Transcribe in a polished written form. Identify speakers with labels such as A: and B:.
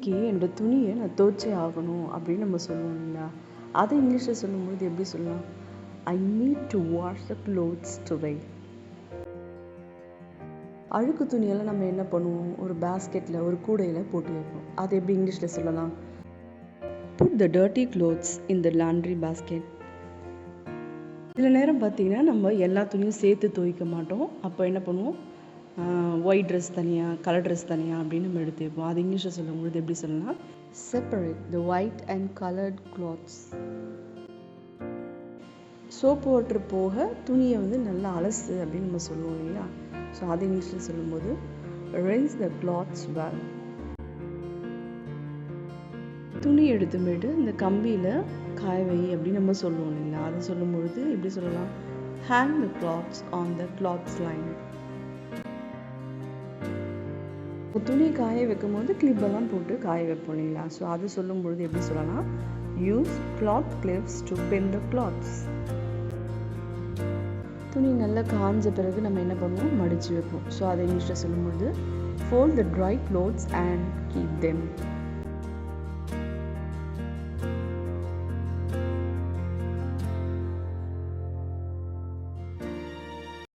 A: இன்றைக்கி என்னோடய துணியை நான் துவைச்சே ஆகணும் அப்படின்னு நம்ம சொல்லுவோம் இல்லைங்களா? அதை இங்கிலீஷில் சொல்லும்போது எப்படி சொல்லலாம்? I need to wash the clothes today. அழுக்கு துணியெல்லாம் நம்ம என்ன பண்ணுவோம்? ஒரு பேஸ்கெட்டில், ஒரு கூடையில் போட்டு வைப்போம். அது எப்படி இங்கிலீஷில் சொல்லலாம்? Put the dirty clothes in the laundry basket. சில நேரம் பார்த்தீங்கன்னா நம்ம எல்லா துணியும் சேர்த்து துவைக்க மாட்டோம். அப்போ என்ன பண்ணுவோம்? ஒயிட் ட்ரெஸ் தனியாக, கலர் ட்ரெஸ் தனியாக அப்படின்னு நம்ம எடுத்து வைப்போம். அது இங்கிலீஷில் சொல்லும்போது எப்படி சொல்லலாம்? Separate the white and coloured clothes. Soap water போக துணியை நல்லா அலசு அப்படின்னு நம்ம சொல்லுவோம் இல்லையா? ஸோ அது இங்கிலீஷில் சொல்லும்போது rinse the cloths well. துணி எடுத்துமேட்டு இந்த கம்பியில் காய வை அப்படின்னு நம்ம சொல்லுவோம் இல்லைங்களா? அதை சொல்லும்பொழுது எப்படி சொல்லலாம்? hang the cloths on the cloths line. துணி காய வைக்கும் போது கிளிப்பெல்லாம் போட்டு காய வைப்போம் இல்லைங்களா? ஸோ அது சொல்லும்பொழுது எப்படி சொல்லலாம்? Use cloth clips to pin the cloths. துணி நல்லா காஞ்ச பிறகு நம்ம என்ன பண்ணுவோம்? மடித்து வைப்போம். ஸோ அதை இங்கிலீஷில் சொல்லும்பொழுது fold the dry clothes and keep them.